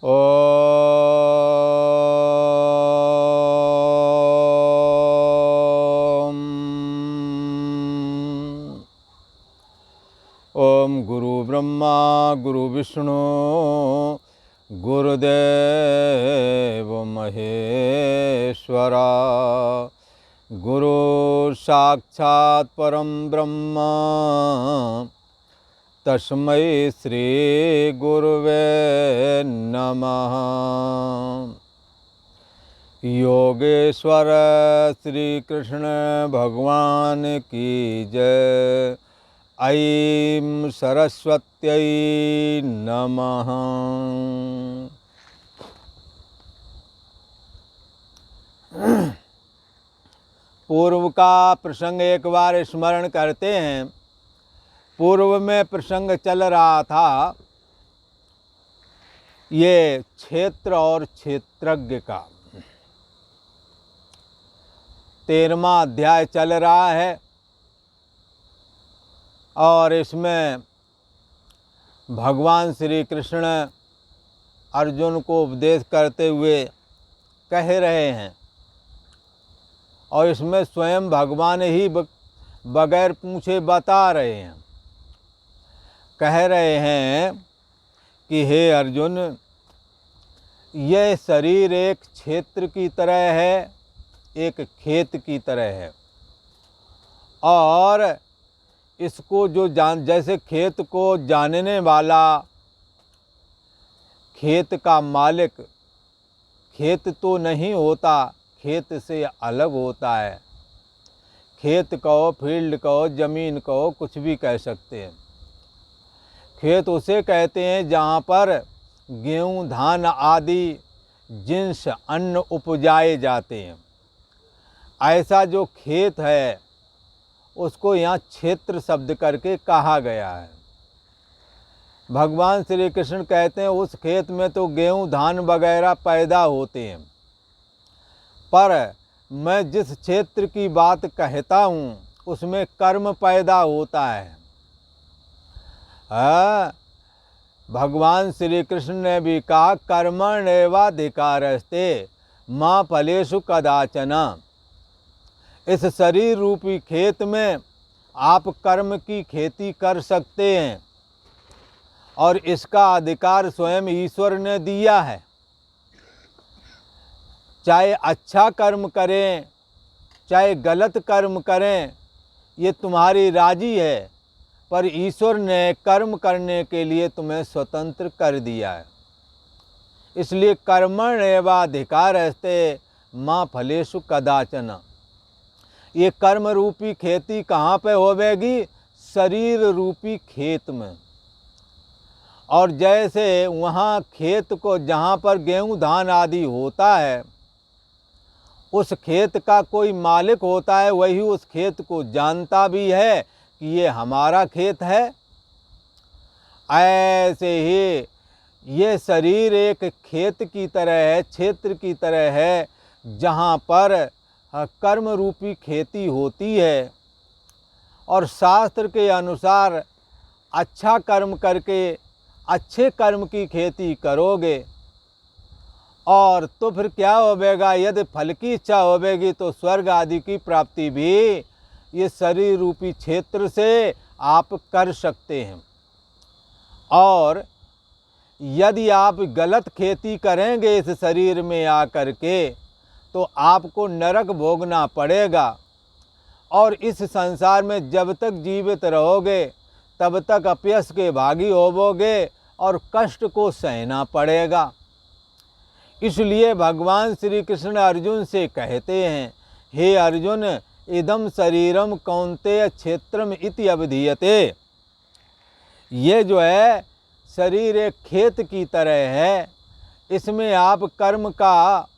ओम गुरु ब्रह्मा गुरु विष्णु गुरुदेव महेश्वरा गुरु साक्षात् परम ब्रह्म तस्मै श्री गुरुवे नमः। योगेश्वर श्री कृष्ण भगवान की जय। ऐं सरस्वत्यै नमः। पूर्व का प्रसंग एक बार स्मरण करते हैं। पूर्व में प्रसंग चल रहा था ये क्षेत्र और क्षेत्रज्ञ का। 13वां अध्याय चल रहा है और इसमें भगवान श्री कृष्ण अर्जुन को उपदेश करते हुए कह रहे हैं और इसमें स्वयं भगवान ही बगैर पूछे बता रहे हैं। कह रहे हैं कि हे अर्जुन, यह शरीर एक क्षेत्र की तरह है, एक खेत की तरह है और इसको जो जैसे खेत को जानने वाला, खेत का मालिक खेत तो नहीं होता, खेत से अलग होता है। खेत कहो, फील्ड कहो, ज़मीन कहो, कुछ भी कह सकते हैं। खेत उसे कहते हैं जहाँ पर गेहूँ धान आदि जिन्स अन्न उपजाए जाते हैं। ऐसा जो खेत है उसको यहाँ क्षेत्र शब्द करके कहा गया है। भगवान श्री कृष्ण कहते हैं उस खेत में तो गेहूँ धान वगैरह पैदा होते हैं, पर मैं जिस क्षेत्र की बात कहता हूँ उसमें कर्म पैदा होता है। भगवान श्री कृष्ण ने भी कहा कर्मण्येवाधिकारस्ते मा फलेषु कदाचन। इस शरीर रूपी खेत में आप कर्म की खेती कर सकते हैं और इसका अधिकार स्वयं ईश्वर ने दिया है। चाहे अच्छा कर्म करें चाहे गलत कर्म करें, ये तुम्हारी राजी है, पर ईश्वर ने कर्म करने के लिए तुम्हें स्वतंत्र कर दिया है। इसलिए कर्मण्येवाधिकारस्ते मा फलेषु कदाचन। ये कर्म रूपी खेती कहाँ पे होवेगी? शरीर रूपी खेत में। और जैसे वहाँ खेत को जहाँ पर गेहूँ धान आदि होता है, उस खेत का कोई मालिक होता है, वही उस खेत को जानता भी है कि ये हमारा खेत है। ऐसे ही ये शरीर एक खेत की तरह है, क्षेत्र की तरह है, जहाँ पर कर्म रूपी खेती होती है और शास्त्र के अनुसार अच्छा कर्म करके अच्छे कर्म की खेती करोगे और तो फिर क्या होवेगा? यदि फल की इच्छा होवेगी तो स्वर्ग आदि की प्राप्ति भी ये शरीर रूपी क्षेत्र से आप कर सकते हैं। और यदि आप गलत खेती करेंगे इस शरीर में आकर के तो आपको नरक भोगना पड़ेगा और इस संसार में जब तक जीवित रहोगे तब तक अपयश के भागी होवोगे और कष्ट को सहना पड़ेगा। इसलिए भगवान श्री कृष्ण अर्जुन से कहते हैं, हे अर्जुन, इदम शरीरम कौन्तेय क्षेत्रम इति अभिधीयते। ये जो है शरीर एक खेत की तरह है, इसमें आप कर्म का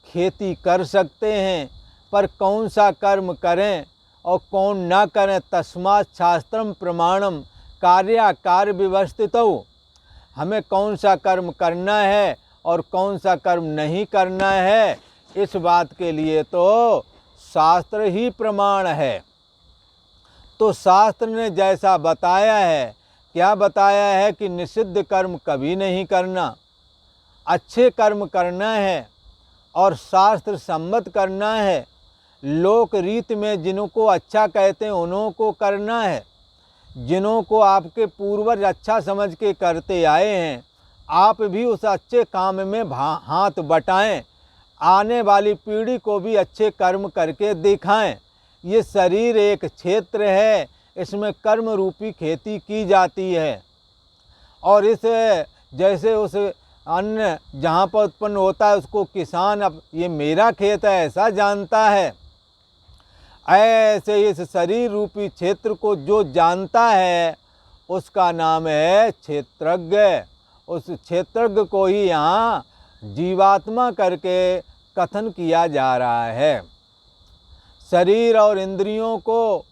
खेती कर सकते हैं, पर कौन सा कर्म करें और कौन ना करें, तस्मात् शास्त्रम प्रमाणम कार्याकार विवस्थितौ। हमें कौन सा कर्म करना है और कौन सा कर्म नहीं करना है, इस बात के लिए तो शास्त्र ही प्रमाण है। तो शास्त्र ने जैसा बताया है, क्या बताया है कि निषिद्ध कर्म कभी नहीं करना, अच्छे कर्म करना है और शास्त्र सम्मत करना है। लोक रीत में जिनको अच्छा कहते हैं उन्हों को करना है। जिन्हों को आपके पूर्वज अच्छा समझ के करते आए हैं, आप भी उस अच्छे काम में हाथ बटाएं। आने वाली पीढ़ी को भी अच्छे कर्म करके दिखाएं। ये शरीर एक क्षेत्र है, इसमें कर्म रूपी खेती की जाती है। और इस जैसे उस अन्न जहाँ पर उत्पन्न होता है उसको किसान अब ये मेरा खेत है ऐसा जानता है, ऐसे इस शरीर रूपी क्षेत्र को जो जानता है उसका नाम है क्षेत्रज्ञ। उस क्षेत्रज्ञ को ही यहाँ जीवात्मा करके कथन किया जा रहा है। शरीर और इंद्रियों को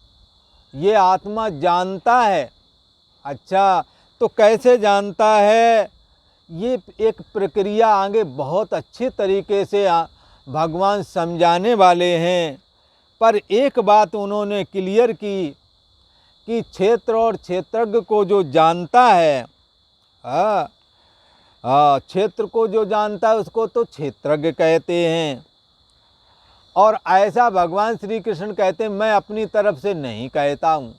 ये आत्मा जानता है। अच्छा, तो कैसे जानता है? ये एक प्रक्रिया आगे बहुत अच्छे तरीके से भगवान समझाने वाले हैं। पर एक बात उन्होंने क्लियर की कि क्षेत्र और क्षेत्रज्ञ को जो जानता है, क्षेत्र को जो जानता है उसको तो क्षेत्रज्ञ कहते हैं। और ऐसा भगवान श्री कृष्ण कहते हैं, मैं अपनी तरफ से नहीं कहता हूँ,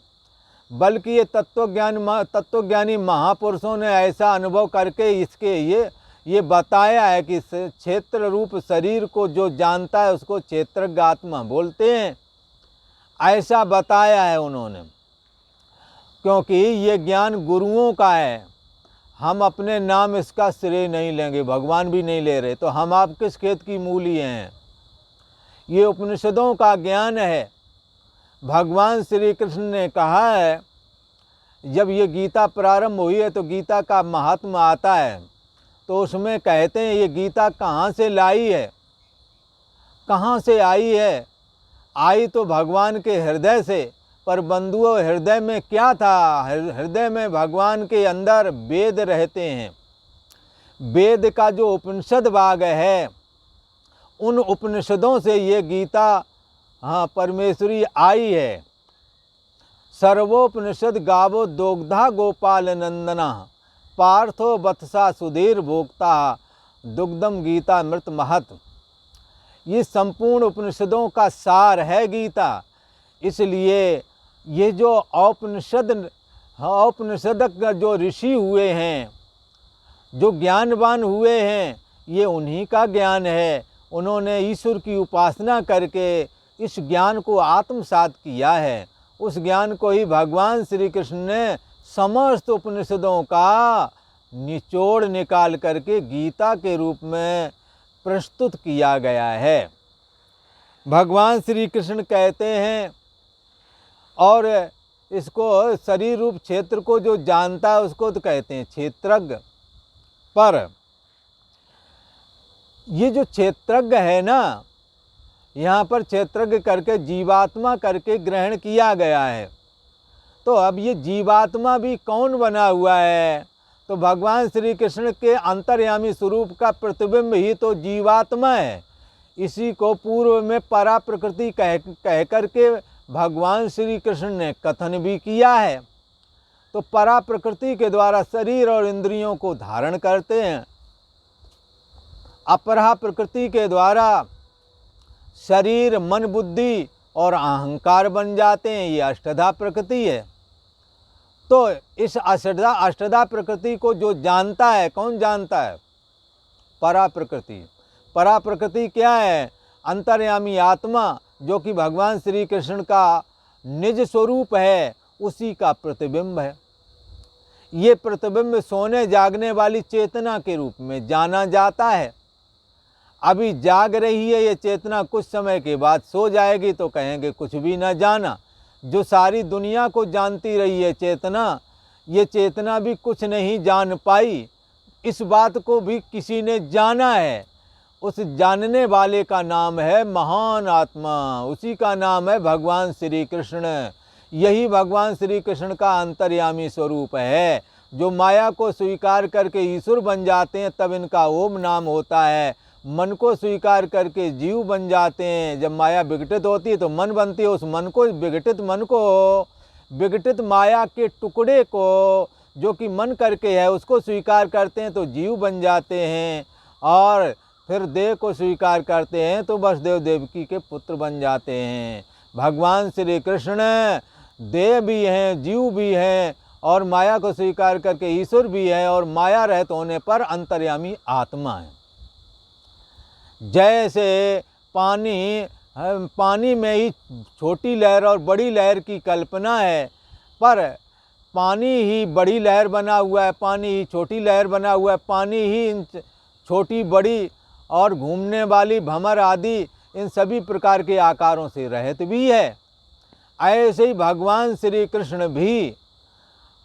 बल्कि ये तत्वज्ञानी महापुरुषों ने ऐसा अनुभव करके इसके ये बताया है कि क्षेत्र रूप शरीर को जो जानता है उसको क्षेत्रज्ञ आत्मा बोलते हैं। ऐसा बताया है उन्होंने, क्योंकि ये ज्ञान गुरुओं का है। हम अपने नाम इसका श्रेय नहीं लेंगे, भगवान भी नहीं ले रहे, तो हम आप किस खेत की मूली हैं? ये उपनिषदों का ज्ञान है। भगवान श्री कृष्ण ने कहा है, जब ये गीता प्रारंभ हुई है तो गीता का महात्मा आता है, तो उसमें कहते हैं ये गीता कहाँ से लाई है, कहाँ से आई है? आई तो भगवान के हृदय से। पर बंधुओं, हृदय में क्या था? हृदय में भगवान के अंदर वेद रहते हैं। वेद का जो उपनिषद भाग है, उन उपनिषदों से ये गीता परमेश्वरी आई है। सर्वोपनिषद गावो दोग्धा गोपाल नंदना, पार्थो वत्सा सुधीर भोक्ता, दुग्धम गीता मृत महत। ये संपूर्ण उपनिषदों का सार है गीता। इसलिए ये जो औपनिषदक जो ऋषि हुए हैं, जो ज्ञानवान हुए हैं, ये उन्हीं का ज्ञान है। उन्होंने ईश्वर की उपासना करके इस ज्ञान को आत्मसात किया है। उस ज्ञान को ही भगवान श्री कृष्ण ने समस्त उपनिषदों का निचोड़ निकाल करके गीता के रूप में प्रस्तुत किया गया है। भगवान श्री कृष्ण कहते हैं, और इसको शरीर रूप क्षेत्र को जो जानता है उसको तो कहते हैं क्षेत्रज्ञ। पर ये जो क्षेत्रज्ञ है ना, यहाँ पर क्षेत्रज्ञ करके जीवात्मा करके ग्रहण किया गया है। तो अब ये जीवात्मा भी कौन बना हुआ है? तो भगवान श्री कृष्ण के अंतर्यामी स्वरूप का प्रतिबिंब ही तो जीवात्मा है। इसी को पूर्व में परा प्रकृति कह करके भगवान श्री कृष्ण ने कथन भी किया है। तो परा प्रकृति के द्वारा शरीर और इंद्रियों को धारण करते हैं, अपरा प्रकृति के द्वारा शरीर, मन, बुद्धि और अहंकार बन जाते हैं। ये अष्टधा प्रकृति है। तो इस अष्टधा प्रकृति को जो जानता है, कौन जानता है? परा प्रकृति। परा प्रकृति क्या है? अंतर्यामी आत्मा, जो कि भगवान श्री कृष्ण का निज स्वरूप है, उसी का प्रतिबिंब है। ये प्रतिबिंब सोने जागने वाली चेतना के रूप में जाना जाता है। अभी जाग रही है ये चेतना, कुछ समय के बाद सो जाएगी तो कहेंगे कुछ भी न जाना। जो सारी दुनिया को जानती रही है चेतना, ये चेतना भी कुछ नहीं जान पाई। इस बात को भी किसी ने जाना है। उस जानने वाले का नाम है महान आत्मा, उसी का नाम है भगवान श्री कृष्ण। यही भगवान श्री कृष्ण का अंतर्यामी स्वरूप है। जो माया को स्वीकार करके ईश्वर बन जाते हैं तब इनका ओम नाम होता है। मन को स्वीकार करके जीव बन जाते हैं। जब माया विघटित होती है तो मन बनती है। उस मन को विघटित माया के टुकड़े को जो कि मन करके है उसको स्वीकार करते हैं तो जीव बन जाते हैं। और फिर देह को स्वीकार करते हैं तो वसुदेव देवकी के पुत्र बन जाते हैं। भगवान श्री कृष्ण देह भी हैं, जीव भी हैं और माया को स्वीकार करके ईश्वर भी है और माया रहित होने पर अंतर्यामी आत्मा है। जैसे पानी में ही छोटी लहर और बड़ी लहर की कल्पना है, पर पानी ही बड़ी लहर बना हुआ है, पानी ही छोटी लहर बना हुआ है, पानी ही इन छोटी बड़ी और घूमने वाली भंवर आदि इन सभी प्रकार के आकारों से रहित भी है। ऐसे ही भगवान श्री कृष्ण भी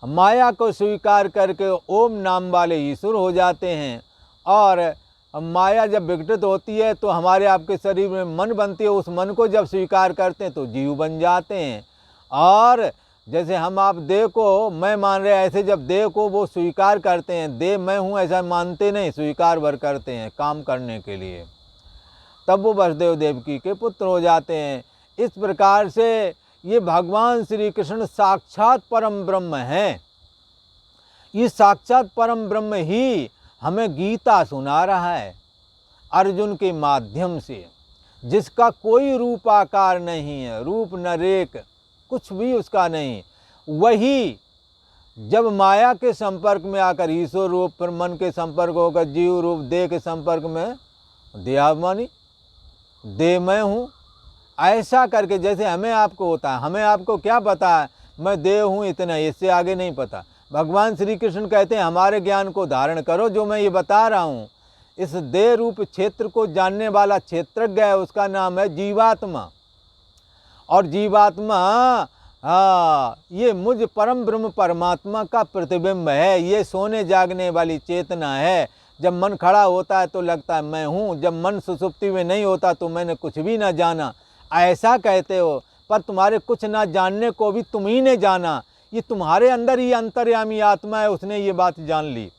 माया को स्वीकार करके ओम नाम वाले ईश्वर हो जाते हैं। और माया जब विघटित होती है तो हमारे आपके शरीर में मन बनती है, उस मन को जब स्वीकार करते हैं तो जीव बन जाते हैं। और जैसे हम आप देह को मैं मान रहे हैं, ऐसे जब देह को वो स्वीकार करते हैं, देह मैं हूँ ऐसा मानते नहीं, स्वीकार भर करते हैं काम करने के लिए, तब वो वसुदेव देवकी के पुत्र हो जाते हैं। इस प्रकार से ये भगवान श्री कृष्ण साक्षात परम ब्रह्म हैं। ये साक्षात परम ब्रह्म ही हमें गीता सुना रहा है अर्जुन के माध्यम से, जिसका कोई रूप आकार नहीं है, रूप न रेख कुछ भी उसका नहीं। वही जब माया के संपर्क में आकर ईश्वर रूप, फिर मन के संपर्क होकर जीव रूप, देह के संपर्क में देहाभिमानी, देह मैं हूँ, ऐसा करके जैसे हमें आपको होता है। हमें आपको क्या पता है मैं देह हूँ, इतना, इससे आगे नहीं पता। भगवान श्री कृष्ण कहते हैं हमारे ज्ञान को धारण करो, जो मैं ये बता रहा हूँ। इस देह रूप क्षेत्र को जानने वाला क्षेत्रज्ञ है, उसका नाम है जीवात्मा। और जीवात्मा ये मुझ परम ब्रह्म परमात्मा का प्रतिबिंब है। ये सोने जागने वाली चेतना है। जब मन खड़ा होता है तो लगता है मैं हूँ, जब मन सुसुप्ति में नहीं होता तो मैंने कुछ भी ना जाना, ऐसा कहते हो। पर तुम्हारे कुछ ना जानने को भी तुम ही ने जाना। ये तुम्हारे अंदर ही अंतर्यामी आत्मा है, उसने ये बात जान ली।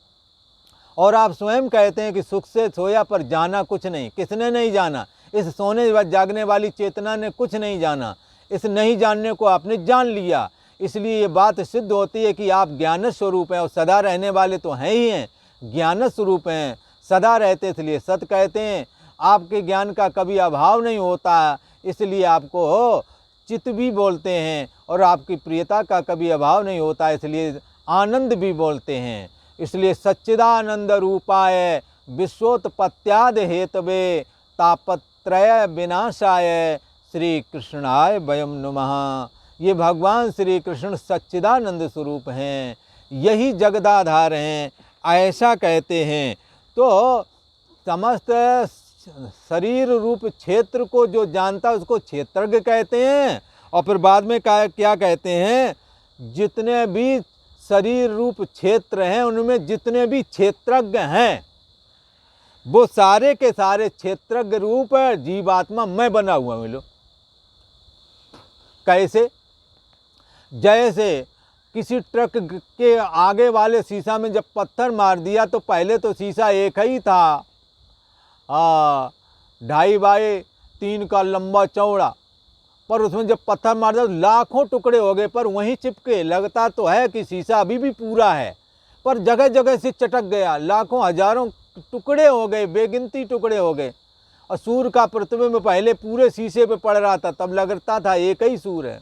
और आप स्वयं कहते हैं कि सुख से सोया पर जाना कुछ नहीं। किसने नहीं जाना? इस सोने व जागने वाली चेतना ने कुछ नहीं जाना। इस नहीं जानने को आपने जान लिया। इसलिए ये बात सिद्ध होती है कि आप ज्ञान स्वरूप हैं और सदा रहने वाले तो हैं ही हैं, ज्ञान स्वरूप हैं, सदा रहते, इसलिए सत कहते हैं। आपके ज्ञान का कभी अभाव नहीं होता, इसलिए आपको चित भी बोलते हैं। और आपकी प्रियता का कभी अभाव नहीं होता, इसलिए आनंद भी बोलते हैं। इसलिए सच्चिदानंद रूपाय विश्वोत्पत्त्यादि हेतवे तापत्रय विनाशाय श्री कृष्णाय वयम नमः। ये भगवान श्री कृष्ण सच्चिदानंद स्वरूप हैं, यही जगदाधार हैं, ऐसा कहते हैं। तो समस्त शरीर रूप क्षेत्र को जो जानता है उसको क्षेत्रज्ञ कहते हैं। और फिर बाद में क्या कहते हैं? जितने भी शरीर रूप क्षेत्र हैं उनमें जितने भी क्षेत्रज्ञ हैं वो सारे के सारे क्षेत्रज्ञ रूप जीवात्मा मैं बना हुआ मिलो। कैसे? जैसे किसी ट्रक के आगे वाले शीशा में जब पत्थर मार दिया तो पहले तो शीशा एक ही था, 2.5 बाई 3 का लंबा चौड़ा, पर उसमें जब पत्थर मार दिया तो लाखों टुकड़े हो गए। पर वहीं चिपके लगता तो है कि शीशा अभी भी पूरा है, पर जगह जगह से चटक गया, लाखों हजारों टुकड़े हो गए, बेगिनती टुकड़े हो गए। और सूर्य का प्रतिबिंब पहले पूरे शीशे पे पड़ रहा था, तब लगता था एक ही सूर्य है।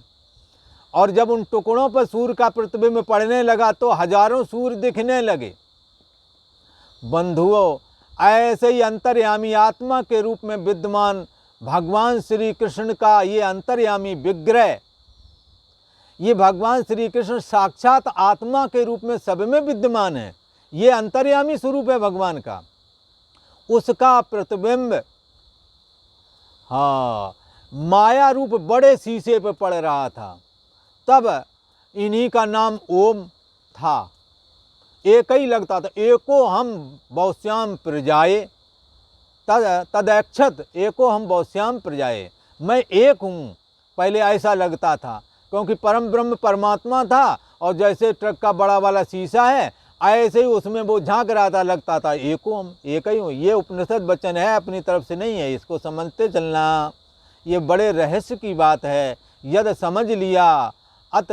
और जब उन टुकड़ों पर सूर्य का प्रतिबिंब पड़ने लगा तो हजारों सूर्य दिखने लगे। बंधुओं, ऐसे ही अंतर्यामी आत्मा के रूप में विद्यमान भगवान श्री कृष्ण का ये अंतर्यामी विग्रह, ये भगवान श्री कृष्ण साक्षात आत्मा के रूप में सब में विद्यमान है। ये अंतर्यामी स्वरूप है भगवान का, उसका प्रतिबिंब माया रूप बड़े शीशे पे पड़ रहा था। तब इन्हीं का नाम ओम था, एक ही लगता था। एको हम बहुश्याम प्रजाए तदैक्षत एको हम बहुश्याम प्रजाए। मैं एक हूँ, पहले ऐसा लगता था, क्योंकि परम ब्रह्म परमात्मा था। और जैसे ट्रक का बड़ा वाला शीशा है ऐसे ही उसमें वो झांक रहा था, लगता था एको हम एक ही हूँ। ये उपनिषद वचन है, अपनी तरफ से नहीं है, इसको समझते चलना। ये बड़े रहस्य की बात है। यद समझ लिया अत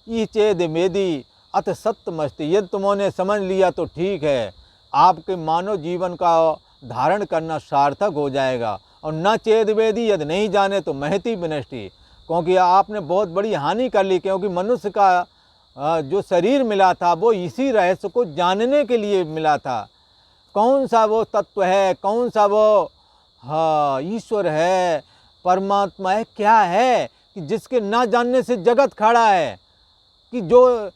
ई चेद मेदी अत सत्यमस्ति। यदि तुमने समझ लिया तो ठीक है, आपके मानव जीवन का धारण करना सार्थक हो जाएगा। और न चेद वेदी यदि नहीं जाने तो महती विनष्टि, क्योंकि आपने बहुत बड़ी हानि कर ली, क्योंकि मनुष्य का जो शरीर मिला था वो इसी रहस्य को जानने के लिए मिला था। कौन सा वो तत्व है, कौन सा वो ईश्वर है, परमात्मा है, क्या है कि जिसके ना जानने से जगत खड़ा है, कि जो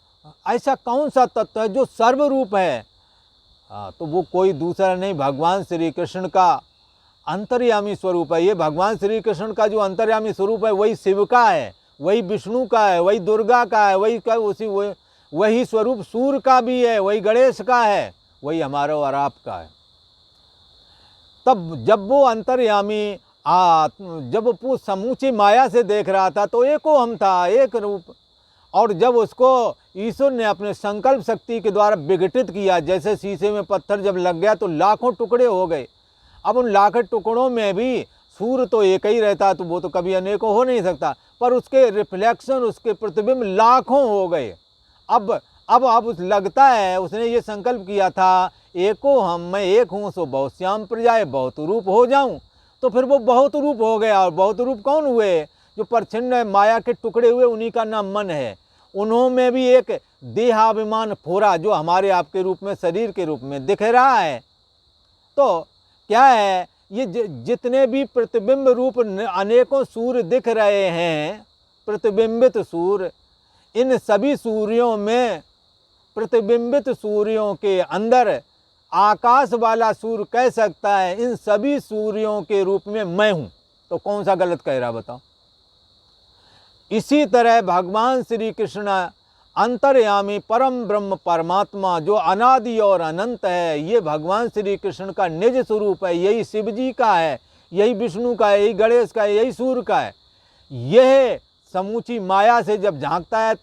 ऐसा कौन सा तत्व है जो सर्वरूप है। तो वो कोई दूसरा नहीं, भगवान श्री कृष्ण का अंतर्यामी स्वरूप है। ये भगवान श्री कृष्ण का जो अंतर्यामी स्वरूप है वही शिव का है, वही विष्णु का है, वही दुर्गा का है, वही स्वरूप सूर्य का भी है, वही गणेश का है, वही हमारा और आपका है। तब जब वो अंतर्यामी जब वो समूची माया से देख रहा था तो एको हम था, एक रूप। और जब उसको ईश्वर ने अपने संकल्प शक्ति के द्वारा विघटित किया, जैसे शीशे में पत्थर जब लग गया तो लाखों टुकड़े हो गए। अब उन लाखों टुकड़ों में भी सूर्य तो एक ही रहता, तो वो तो कभी अनेकों हो नहीं सकता, पर उसके रिफ्लेक्शन, उसके प्रतिबिंब लाखों हो गए। अब लगता है उसने ये संकल्प किया था, एको हम, मैं एक हूँ सो बहुत श्याम प्रजाए, बहुत रूप हो जाऊं। तो फिर वो बहुत रूप हो गया। और बहुत रूप कौन हुए? जो परछिन्न माया के टुकड़े हुए, उन्हीं का नाम मन है। उन्होंने भी एक देहाभिमान फोड़ा जो हमारे आपके रूप में, शरीर के रूप में दिख रहा है। तो क्या है, ये जितने भी प्रतिबिंब रूप अनेकों सूर्य दिख रहे हैं, प्रतिबिंबित सूर्य, इन सभी सूर्यों में, प्रतिबिंबित सूर्यों के अंदर आकाश वाला सूर्य कह सकता है इन सभी सूर्यों के रूप में मैं हूं। तो कौन सा गलत कह रहा बताओ? इसी तरह भगवान श्री कृष्ण अंतर्यामी परम ब्रह्म परमात्मा जो अनादि और अनंत है, ये भगवान श्री कृष्ण का निज स्वरूप है। यही शिव जी का है, यही विष्णु का है, यही गणेश का है, यही सूर्य का है। यह समूची माया से जब झांकता है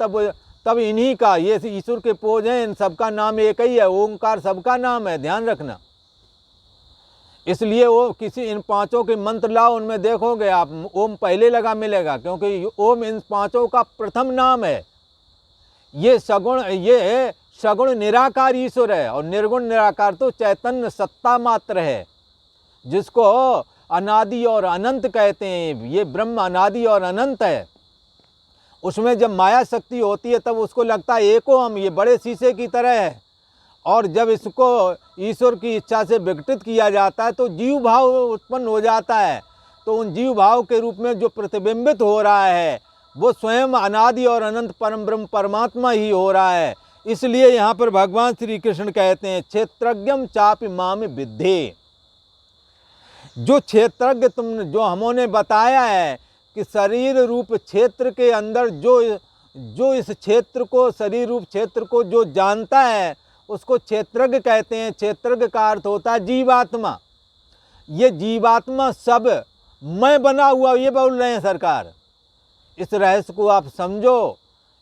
तब इन्हीं का, ये ईश्वर के पोज हैं, इन सबका नाम एक ही है, ओंकार सबका नाम है, ध्यान रखना। इसलिए वो किसी इन पांचों के मंत्र लाओ, उनमें देखोगे आप ओम पहले लगा मिलेगा, क्योंकि ओम इन पांचों का प्रथम नाम है। ये सगुण निराकार ईश्वर है, और निर्गुण निराकार तो चैतन्य सत्ता मात्र है, जिसको अनादि और अनंत कहते हैं। ये ब्रह्म अनादि और अनंत है। उसमें जब माया शक्ति होती है तब उसको लगता है एको हम, ये बड़े शीशे की तरह है। और जब इसको ईश्वर की इच्छा से विघटित किया जाता है तो जीव भाव उत्पन्न हो जाता है। तो उन जीव भाव के रूप में जो प्रतिबिंबित हो रहा है वो स्वयं अनादि और अनंत परम ब्रह्म परमात्मा ही हो रहा है। इसलिए यहाँ पर भगवान श्री कृष्ण कहते हैं क्षेत्रज्ञम चापि माम विद्धि। जो क्षेत्रज्ञ जो हमने बताया है कि शरीर रूप क्षेत्र के अंदर जो इस क्षेत्र को, शरीर रूप क्षेत्र को जो जानता है उसको क्षेत्रज्ञ कहते हैं। क्षेत्रज्ञ का अर्थ होता है जीवात्मा। ये जीवात्मा सब मैं बना हुआ, ये बोल रहे हैं सरकार। इस रहस्य को आप समझो।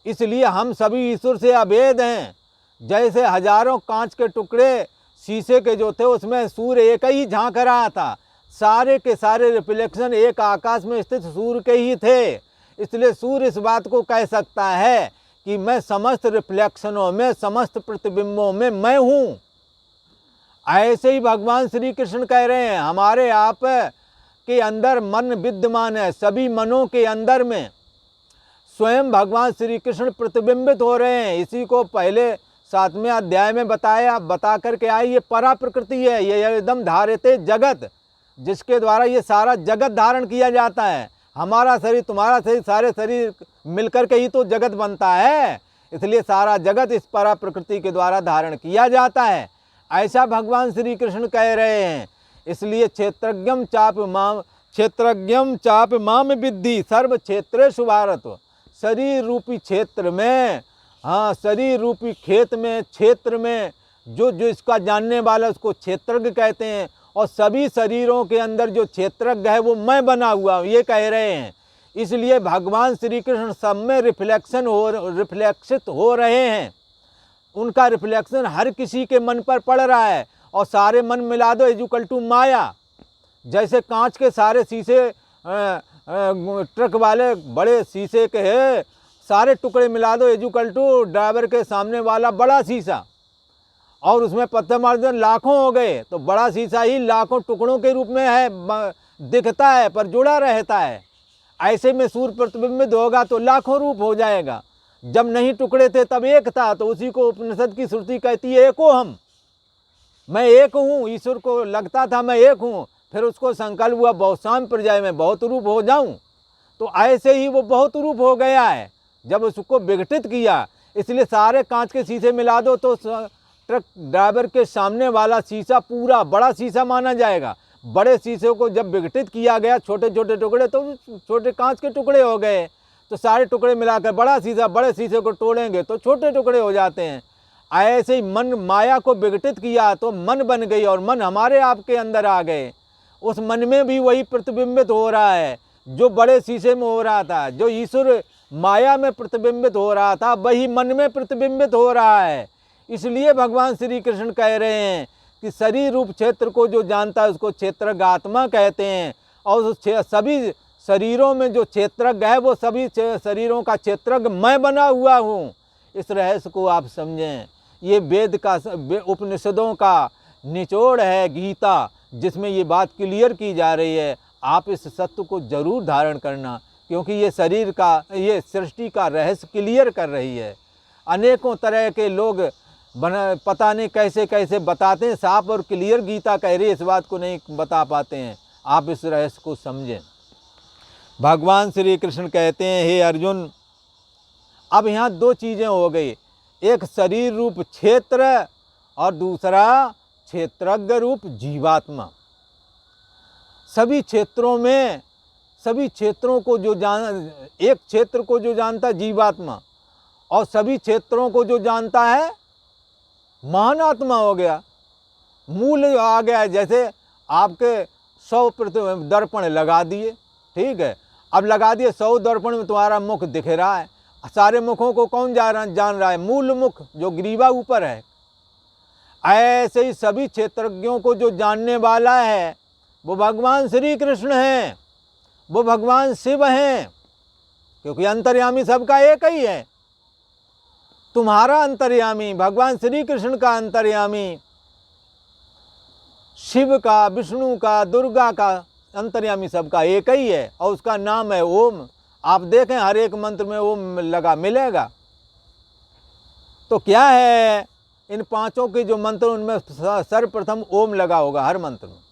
इसलिए हम सभी ईश्वर से अभेद हैं। जैसे हजारों कांच के टुकड़े शीशे के जो थे उसमें सूर्य एक ही झांक रहा था, सारे के सारे रिफ्लेक्शन एक आकाश में स्थित सूर्य के ही थे। इसलिए सूर्य इस बात को कह सकता है कि मैं समस्त रिफ्लेक्शनों में, समस्त प्रतिबिंबों में मैं हूँ। ऐसे ही भगवान श्री कृष्ण कह रहे हैं हमारे आप के अंदर मन विद्यमान है। सभी मनों के अंदर में स्वयं भगवान श्री कृष्ण प्रतिबिंबित हो रहे हैं। इसी को पहले 7वें अध्याय में बता करके आई, ये परा प्रकृति है, ये एकदम धारिते जगत, जिसके द्वारा ये सारा जगत धारण किया जाता है। हमारा शरीर, तुम्हारा शरीर, सारे शरीर मिलकर के ही तो जगत बनता है। इसलिए सारा जगत इस परा प्रकृति के द्वारा धारण किया जाता है, ऐसा भगवान श्री कृष्ण कह रहे हैं। इसलिए क्षेत्रज्ञम चाप माम विद्धि सर्व क्षेत्रेषु भारत। शरीर रूपी क्षेत्र में, हाँ, शरीर रूपी खेत में, क्षेत्र में जो इसका जानने वाला उसको क्षेत्रज्ञ कहते हैं। और सभी शरीरों के अंदर जो क्षेत्रज्ञ है वो मैं बना हुआ हूँ, ये कह रहे हैं। इसलिए भगवान श्री कृष्ण सब में रिफ्लेक्शित हो रहे हैं। उनका रिफ्लेक्शन हर किसी के मन पर पड़ रहा है। और सारे मन मिला दो इक्वल टू माया। जैसे कांच के सारे शीशे, ट्रक वाले बड़े शीशे के है, सारे टुकड़े मिला दो इक्वल टू ड्राइवर के सामने वाला बड़ा शीशा। और उसमें पत्थर मार दो लाखों हो गए, तो बड़ा शीशा ही लाखों टुकड़ों के रूप में है, दिखता है पर जुड़ा रहता है। ऐसे में सूर्य प्रतिबिंबित होगा तो लाखों रूप हो जाएगा। जब नहीं टुकड़े थे तब एक था, तो उसी को उपनिषद की श्रुति कहती है एको हम, मैं एक हूँ। ईश्वर को लगता था मैं एक हूँ, फिर उसको संकल्प हुआ बहुसाम प्रजा में बहुत रूप हो जाऊं, तो ऐसे ही वो बहुत रूप हो गया है जब उसको विघटित किया। इसलिए सारे कांच के शीशे मिला दो तो ट्रक ड्राइवर के सामने वाला शीशा पूरा बड़ा शीशा माना जाएगा। बड़े शीशे को जब विघटित किया गया छोटे छोटे टुकड़े, तो छोटे कांच के टुकड़े हो गए। तो सारे टुकड़े मिलाकर बड़ा शीशा, बड़े शीशे को तोड़ेंगे तो छोटे टुकड़े हो जाते हैं। ऐसे ही मन माया को विघटित किया तो मन बन गई, और मन हमारे आपके अंदर आ गए। उस मन में भी वही प्रतिबिंबित हो रहा है जो बड़े शीशे में हो रहा था। जो ईश्वर माया में प्रतिबिंबित हो रहा था वही मन में प्रतिबिंबित हो रहा है। इसलिए भगवान श्री कृष्ण कह रहे हैं कि शरीर रूप क्षेत्र को जो जानता है उसको क्षेत्रज्ञ आत्मा कहते हैं। और उस सभी शरीरों में जो क्षेत्रज्ञ है वो सभी शरीरों का क्षेत्रज्ञ मैं बना हुआ हूँ। इस रहस्य को आप समझें। ये वेद का, उपनिषदों का निचोड़ है गीता, जिसमें ये बात क्लियर की जा रही है। आप इस सत्य को जरूर धारण करना, क्योंकि ये शरीर का, ये सृष्टि का रहस्य क्लियर कर रही है। अनेकों तरह के लोग पता नहीं कैसे कैसे बताते हैं, साफ और क्लियर गीता कह रही है, इस बात को नहीं बता पाते हैं। आप इस रहस्य को समझें। भगवान श्री कृष्ण कहते हैं, हे अर्जुन, अब यहाँ दो चीज़ें हो गई, एक शरीर रूप क्षेत्र और दूसरा क्षेत्रज्ञ रूप जीवात्मा। सभी क्षेत्रों में, सभी क्षेत्रों को जो एक क्षेत्र को जो जानता है जीवात्मा, और सभी क्षेत्रों को जो जानता है महान आत्मा हो गया, मूल आ गया। जैसे आपके 100 दर्पण लगा दिए, ठीक है, अब लगा दिए 100 दर्पण में तुम्हारा मुख दिख रहा है। सारे मुखों को कौन जान रहा है? मूल मुख जो ग्रीवा ऊपर है। ऐसे ही सभी क्षेत्रज्ञों को जो जानने वाला है वो भगवान श्री कृष्ण हैं, वो भगवान शिव हैं, क्योंकि अंतर्यामी सबका एक ही है। तुम्हारा अंतर्यामी भगवान श्री कृष्ण का अंतर्यामी, शिव का, विष्णु का, दुर्गा का अंतर्यामी सबका एक ही है, और उसका नाम है ओम। आप देखें हर एक मंत्र में ओम लगा मिलेगा। तो क्या है, इन पांचों के जो मंत्र उनमें सर्वप्रथम ओम लगा होगा हर मंत्र में।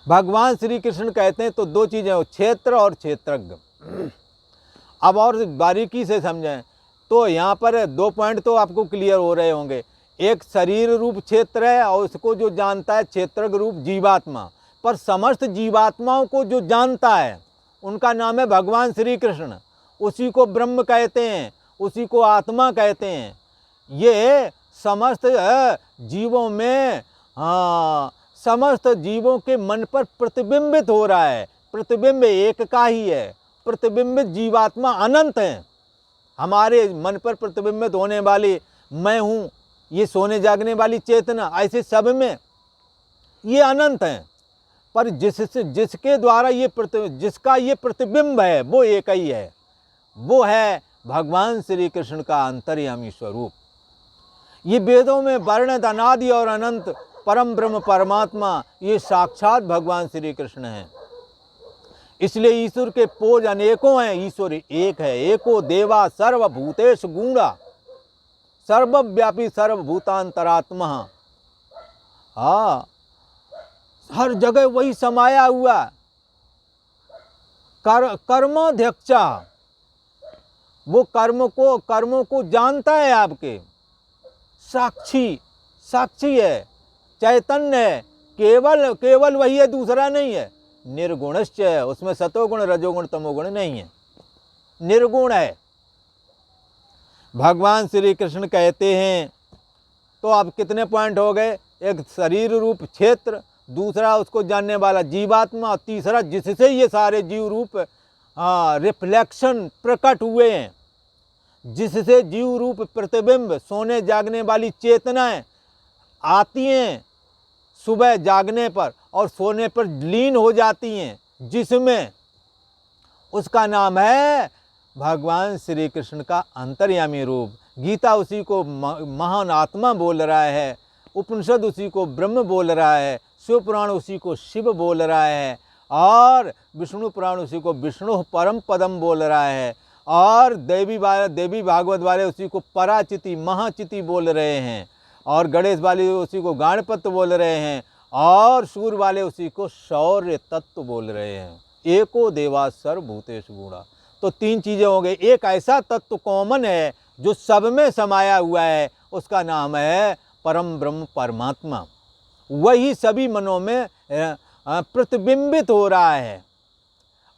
भगवान श्री कृष्ण कहते हैं तो दो चीज़ें हो, क्षेत्र और क्षेत्रज्ञ। अब और बारीकी से समझें तो यहाँ पर 2 पॉइंट तो आपको क्लियर हो रहे होंगे। एक शरीर रूप क्षेत्र है और उसको जो जानता है क्षेत्रज्ञ रूप जीवात्मा। पर समस्त जीवात्माओं को जो जानता है उनका नाम है भगवान श्री कृष्ण। उसी को ब्रह्म कहते हैं, उसी को आत्मा कहते हैं। ये समस्त जीवों में, समस्त जीवों के मन पर प्रतिबिंबित हो रहा है। प्रतिबिंब एक का ही है, प्रतिबिंबित जीवात्मा अनंत है। हमारे मन पर प्रतिबिंबित होने वाली मैं हूँ, ये सोने जागने वाली चेतना, ऐसे सब में ये अनंत हैं। पर जिसके द्वारा जिसका ये प्रतिबिंब है वो एक ही है, वो है भगवान श्री कृष्ण का अंतर्यामी स्वरूप। ये वेदों में वर्णित अनादि और अनंत परम ब्रह्म परमात्मा ये साक्षात भगवान श्री कृष्ण हैं। इसलिए ईश्वर के पोज अनेकों हैं, ईश्वर एक है। एको देवा सर्वभूतेषु गूढ़ा, सर्वव्यापी सर्वभूतांतरात्मा। हर जगह वही समाया हुआ। कर्माध्यक्षा, वो कर्मों को जानता है। आपके साक्षी है, चैतन्य है, केवल वही है, दूसरा नहीं है। निर्गुणश्च है, उसमें सतोगुण रजोगुण तमोगुण नहीं है, निर्गुण है। भगवान श्री कृष्ण कहते हैं, तो अब कितने पॉइंट हो गए? एक शरीर रूप क्षेत्र, दूसरा उसको जानने वाला जीवात्मा, और तीसरा जिससे ये सारे जीव रूप रिफ्लेक्शन प्रकट हुए हैं, जिससे जीव रूप प्रतिबिंब, सोने जागने वाली चेतनाएं आती हैं सुबह जागने पर और सोने पर लीन हो जाती हैं, जिसमें उसका नाम है भगवान श्री कृष्ण का अंतर्यामी रूप। गीता उसी को महान आत्मा बोल रहा है, उपनिषद उसी को ब्रह्म बोल रहा है, शिव पुराण उसी को शिव बोल रहा है, और विष्णु पुराण उसी को विष्णु परम पदम बोल रहा है, और देवी भागवत वाले उसी को पराचिति महाचिति बोल रहे हैं, और गणेश वाले उसी को गणपत बोल रहे हैं, और सूर्य वाले उसी को शौर्य तत्व बोल रहे हैं। एको देवा सर्वभूतेषु गुणा। तो तीन चीज़ें हो गई। एक ऐसा तत्व कॉमन है जो सब में समाया हुआ है, उसका नाम है परम ब्रह्म परमात्मा। वही सभी मनों में प्रतिबिंबित हो रहा है।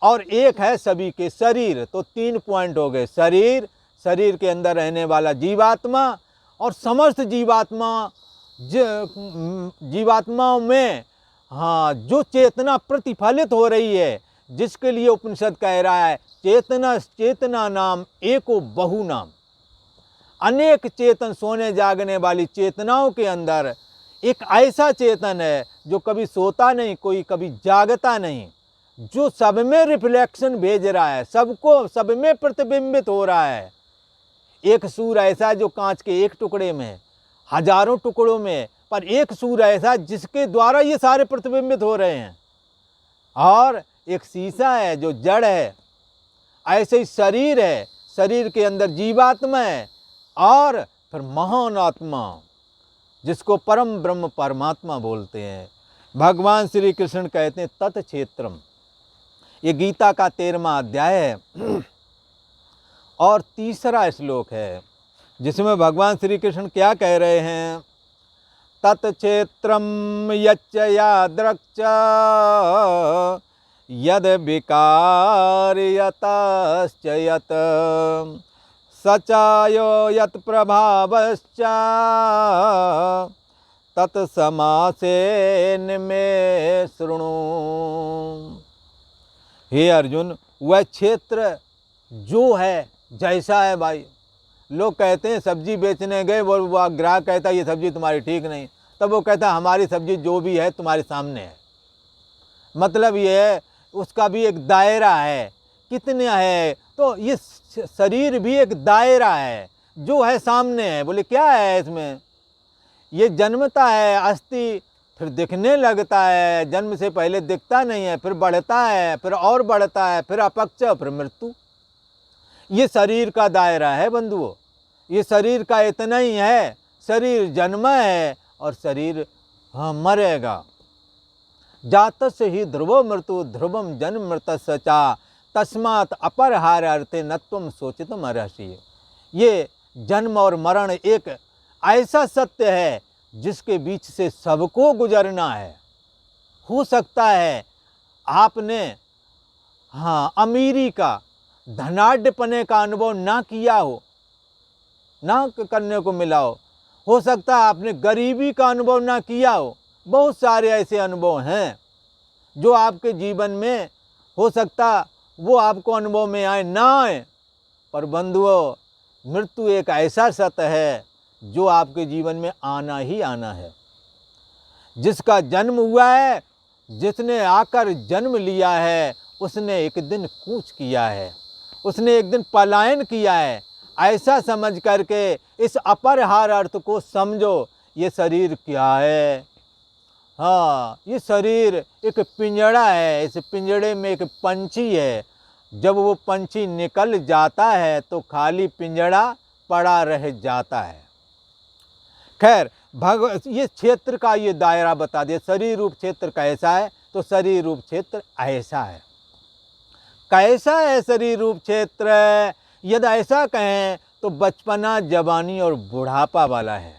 और एक है सभी के शरीर। तो 3 पॉइंट हो गए। शरीर, शरीर के अंदर रहने वाला जीवात्मा, और समस्त जीवात्माओं में जो चेतना प्रतिफलित हो रही है, जिसके लिए उपनिषद कह रहा है चेतना नाम एको बहु नाम। अनेक चेतन, सोने जागने वाली चेतनाओं के अंदर एक ऐसा चेतन है जो कभी सोता नहीं, कोई कभी जागता नहीं, जो सब में रिफ्लेक्शन भेज रहा है, सबको सब में प्रतिबिंबित हो रहा है। एक सूर्य ऐसा जो कांच के एक टुकड़े में, हजारों टुकड़ों में, पर एक सूर्य ऐसा जिसके द्वारा ये सारे प्रतिबिंबित हो रहे हैं। और एक शीशा है जो जड़ है, ऐसे ही शरीर है, शरीर के अंदर जीवात्मा है, और फिर महान आत्मा जिसको परम ब्रह्म परमात्मा बोलते हैं। भगवान श्री कृष्ण कहते हैं तत्क्षेत्रम। ये गीता का 13वां अध्याय है और 3रा श्लोक है, जिसमें भगवान श्री कृष्ण क्या कह रहे हैं? तत्क्षेत्रम यच्च यादृक्च यद विकार यतश्च यत् सचायो यत् प्रभावश्च तत्समासेन में शृणु। हे अर्जुन, वह क्षेत्र जो है जैसा है भाई। लोग कहते हैं सब्जी बेचने गए, वो ग्राहक कहता है ये सब्जी तुम्हारी ठीक नहीं, तब वो कहता है हमारी सब्जी जो भी है तुम्हारे सामने है। मतलब ये है उसका भी एक दायरा है, कितने है। तो ये शरीर भी एक दायरा है जो है सामने है। बोले क्या है इसमें? ये जन्मता है अस्थि, फिर दिखने लगता है, जन्म से पहले दिखता नहीं है, फिर बढ़ता है, फिर और बढ़ता है, फिर अपक्ष, फिर मृत्यु। ये शरीर का दायरा है बंधुओं। ये शरीर का इतना ही है। शरीर जन्मा है और शरीर मरेगा। जातस्य ही ध्रुवो मृत्यु ध्रुवम जन्म मृतस्य च तस्मात् अपरहार अर्थे नत्वम सोचितम अर्हसि। ये जन्म और मरण एक ऐसा सत्य है जिसके बीच से सबको गुजरना है। हो सकता है आपने अमीरी का, धनाढ्यपने का अनुभव ना किया हो, ना करने को मिला हो सकता है आपने गरीबी का अनुभव ना किया हो। बहुत सारे ऐसे अनुभव हैं जो आपके जीवन में हो सकता वो आपको अनुभव में आए ना आए, पर बंधुओं मृत्यु एक ऐसा सत्य है जो आपके जीवन में आना ही आना है। जिसका जन्म हुआ है, जिसने आकर जन्म लिया है, उसने एक दिन कूच किया है, उसने एक दिन पलायन किया है। ऐसा समझ करके इस अपरहार अर्थ को समझो। ये शरीर क्या है? ये शरीर एक पिंजड़ा है। इस पिंजड़े में एक पंछी है। जब वो पंछी निकल जाता है तो खाली पिंजड़ा पड़ा रह जाता है। खैर, ये क्षेत्र का ये दायरा बता दिया। शरीर रूप क्षेत्र कैसा है? तो शरीर रूप क्षेत्र ऐसा है। कैसा है शरीर रूप क्षेत्र? यदि ऐसा कहें तो बचपना, जवानी और बुढ़ापा वाला है।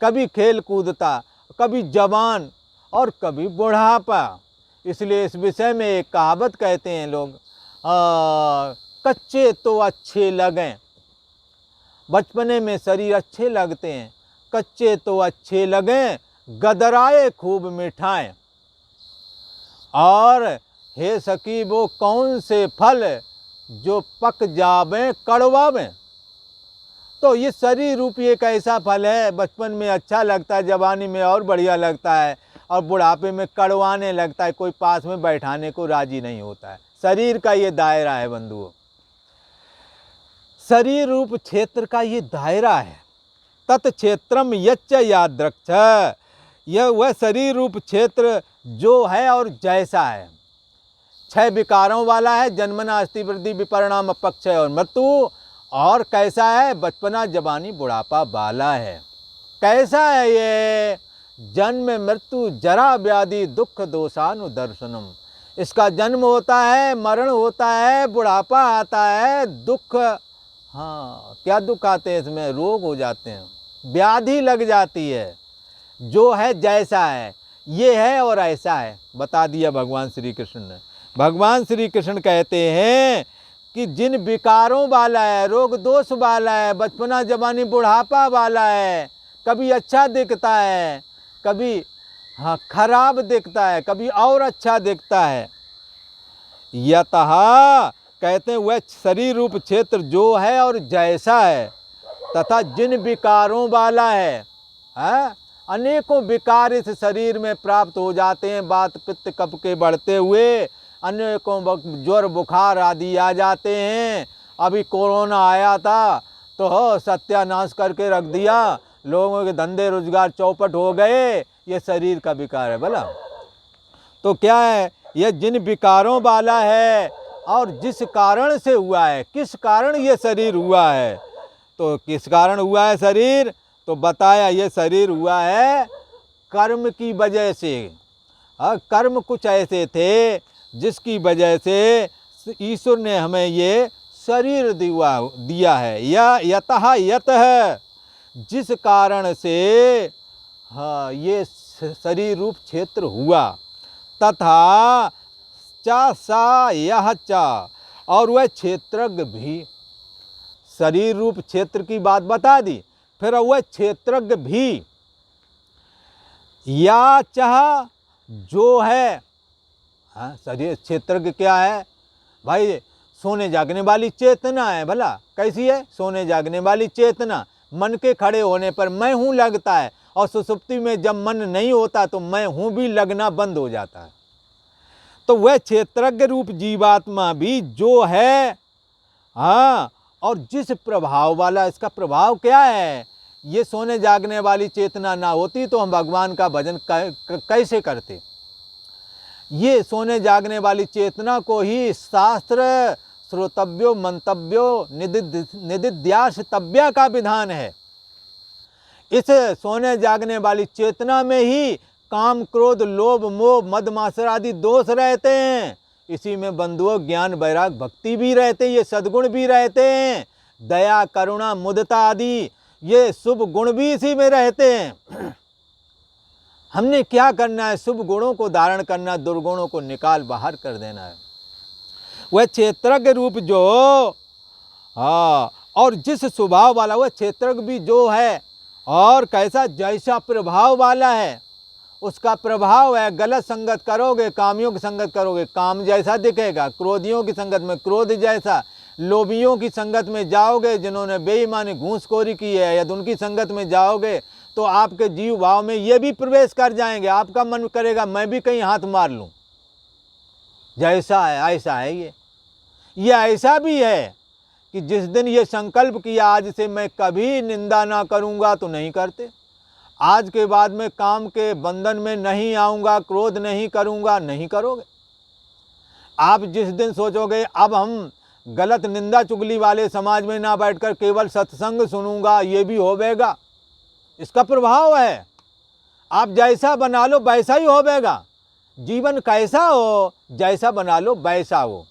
कभी खेल कूदता, कभी जवान और कभी बुढ़ापा। इसलिए इस विषय में एक कहावत कहते हैं लोग, कच्चे तो अच्छे लगें। बचपने में शरीर अच्छे लगते हैं, कच्चे तो अच्छे लगें, गदराए खूब मिठाएं। और हे सखी वो कौन से फल जो पक जावें कड़वावें। तो ये शरीर रूपी एक ऐसा फल है, बचपन में अच्छा लगता है, जवानी में और बढ़िया लगता है, और बुढ़ापे में कड़वाने लगता है। कोई पास में बैठाने को राजी नहीं होता है। शरीर का ये दायरा है बंधुओं। शरीर रूप क्षेत्र का ये दायरा है। तत्क्षेत्रम यच्च यादृक्ष, यह वह शरीर रूप क्षेत्र जो है और जैसा है। 6 विकारों वाला है, जन्मना अस्थि वृद्धि विपरिणाम अपक्षय और मृत्यु। और कैसा है? बचपना जवानी बुढ़ापा वाला है। कैसा है ये? जन्म मृत्यु जरा व्याधि दुख दोषानुदर्शनम। इसका जन्म होता है, मरण होता है, बुढ़ापा आता है, दुख, हाँ क्या दुख आते हैं इसमें? रोग हो जाते हैं, व्याधि लग जाती है। जो है जैसा है, ये है और ऐसा है, बता दिया भगवान श्री कृष्ण ने। भगवान श्री कृष्ण कहते हैं कि जिन विकारों वाला है, रोग दोष वाला है, बचपना जवानी बुढ़ापा वाला है, कभी अच्छा दिखता है, कभी हाँ खराब दिखता है, कभी और अच्छा दिखता है। यतः कहते हैं वह शरीर रूप क्षेत्र जो है और जैसा है, तथा जिन विकारों वाला है, अनेकों विकार इस शरीर में प्राप्त हो जाते हैं। वात पित्त कफ के बढ़ते हुए अनेकों ज्वर बुखार आदि आ जाते हैं। अभी कोरोना आया था तो सत्यानाश करके रख दिया, लोगों के धंधे रोजगार चौपट हो गए। ये शरीर का विकार है भला। तो क्या है? यह जिन विकारों वाला है और जिस कारण से हुआ है। किस कारण ये शरीर हुआ है? तो किस कारण हुआ है शरीर? तो बताया ये शरीर हुआ है कर्म की वजह से। कर्म कुछ ऐसे थे जिसकी वजह से ईश्वर ने हमें ये शरीर दिया है। या यतः यतः, जिस कारण से हाँ ये शरीर रूप क्षेत्र हुआ। तथा चा सा यह चा, और वह क्षेत्रज्ञ भी। शरीर रूप क्षेत्र की बात बता दी, फिर वह क्षेत्रज्ञ भी। या चाह जो है, हाँ शरीर क्षेत्रज्ञ क्या है भाई? सोने जागने वाली चेतना है भला। कैसी है? सोने जागने वाली चेतना। मन के खड़े होने पर मैं हूँ लगता है, और सुसुप्ति में जब मन नहीं होता तो मैं हूँ भी लगना बंद हो जाता है। तो वह क्षेत्रज्ञ रूप जीवात्मा भी जो है, हाँ, और जिस प्रभाव वाला, इसका प्रभाव क्या है? ये सोने जागने वाली चेतना ना होती तो हम भगवान का भजन कैसे करते? ये सोने जागने वाली चेतना को ही शास्त्र श्रोतव्यो मंतव्यो निदिध्यासतव्या का विधान है। इस सोने जागने वाली चेतना में ही काम क्रोध लोभ मोह मद मात्सर्य आदि दोष रहते हैं। इसी में बंधुओं ज्ञान वैराग भक्ति भी रहते हैं, ये सद्गुण भी रहते हैं। दया करुणा मुदिता आदि ये शुभ गुण भी इसी में रहते हैं। हमने क्या करना है? शुभ गुणों को धारण करना, दुर्गुणों को निकाल बाहर कर देना है। वह क्षेत्रज्ञ रूप जो और जिस स्वभाव वाला, वह क्षेत्रज्ञ भी जो है और कैसा जैसा प्रभाव वाला है, उसका प्रभाव है। गलत संगत करोगे, कामियों की संगत करोगे, काम जैसा दिखेगा। क्रोधियों की संगत में क्रोध जैसा। लोभियों की संगत में जाओगे, जिन्होंने बेईमानी घूसखोरी की है, यदि उनकी संगत में जाओगे तो आपके जीव भाव में ये भी प्रवेश कर जाएंगे। आपका मन करेगा मैं भी कहीं हाथ मार लूं। जैसा है ऐसा है। ये ऐसा भी है कि जिस दिन ये संकल्प किया आज से मैं कभी निंदा ना करूंगा तो नहीं करते। आज के बाद में काम के बंधन में नहीं आऊँगा, क्रोध नहीं करूँगा, नहीं करोगे। आप जिस दिन सोचोगे अब हम गलत निंदा चुगली वाले समाज में ना बैठकर केवल सत्संग सुनूंगा, ये भी होवेगा। इसका प्रभाव है। आप जैसा बना लो वैसा ही होवेगा। जीवन कैसा हो, जैसा बना लो वैसा हो।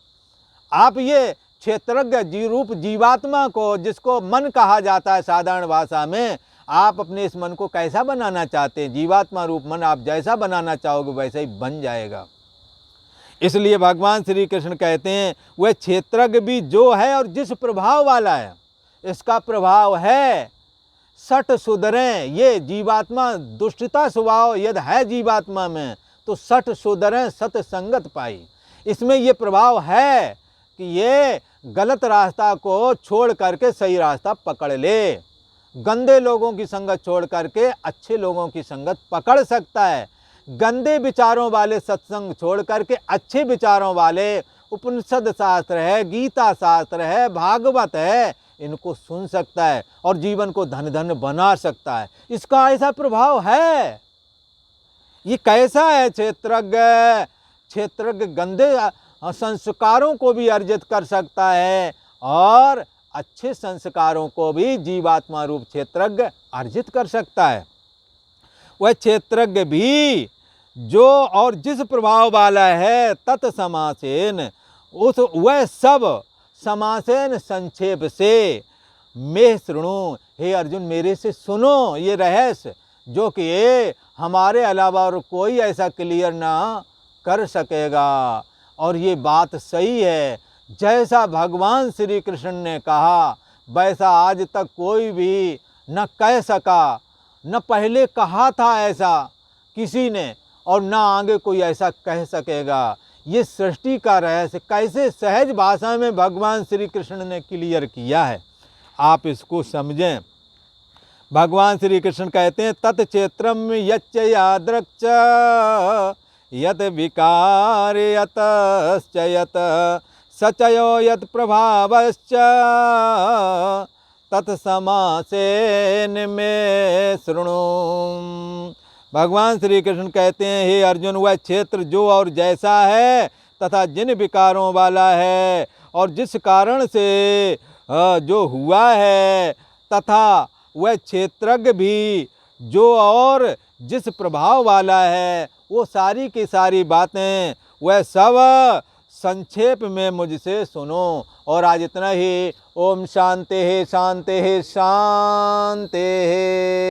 आप ये क्षेत्रज्ञ रूप जीवात्मा को, जिसको मन कहा जाता है साधारण भाषा में, आप अपने इस मन को कैसा बनाना चाहते हैं? जीवात्मा रूप मन आप जैसा बनाना चाहोगे वैसा ही बन जाएगा। इसलिए भगवान श्री कृष्ण कहते हैं वह क्षेत्रज्ञ भी जो है और जिस प्रभाव वाला है, इसका प्रभाव है सठ सुधरें। ये जीवात्मा दुष्टता स्वभाव यदि है जीवात्मा में तो सठ सुधरें, सत्संगत पाई। इसमें ये प्रभाव है कि ये गलत रास्ता को छोड़ करके सही रास्ता पकड़ ले। गंदे लोगों की संगत छोड़ करके अच्छे लोगों की संगत पकड़ सकता है। गंदे विचारों वाले सत्संग छोड़ करके अच्छे विचारों वाले उपनिषद शास्त्र है, गीता शास्त्र है, भागवत है, इनको सुन सकता है और जीवन को धन धन बना सकता है। इसका ऐसा प्रभाव है। ये कैसा है? क्षेत्रज्ञ गंदे संस्कारों को भी अर्जित कर सकता है और अच्छे संस्कारों को भी जीवात्मा रूप क्षेत्रज्ञ अर्जित कर सकता है। वह क्षेत्रज्ञ भी जो और जिस प्रभाव वाला है तत्समासेन, उस वह सब समासेन संक्षेप से मैं शृणु, हे अर्जुन मेरे से सुनो ये रहस्य, जो कि ये हमारे अलावा और कोई ऐसा क्लियर ना कर सकेगा। और ये बात सही है, जैसा भगवान श्री कृष्ण ने कहा वैसा आज तक कोई भी न कह सका, न पहले कहा था ऐसा किसी ने, और न आगे कोई ऐसा कह सकेगा। ये सृष्टि का रहस्य कैसे सहज भाषा में भगवान श्री कृष्ण ने क्लियर किया है, आप इसको समझें। भगवान श्री कृष्ण कहते हैं तत्क्षेत्रम यच्च यादृक्च यत विकार यतश्च यत सचयो यत प्रभावश्च तत्समासेन में शृणु। भगवान श्री कृष्ण कहते हैं हे अर्जुन, वह क्षेत्र जो और जैसा है तथा जिन विकारों वाला है और जिस कारण से जो हुआ है, तथा वह क्षेत्रज्ञ भी जो और जिस प्रभाव वाला है, वो सारी की सारी बातें वह सब संक्षेप में मुझसे सुनो। और आज इतना ही। ओम शांति है शांति है शांति है।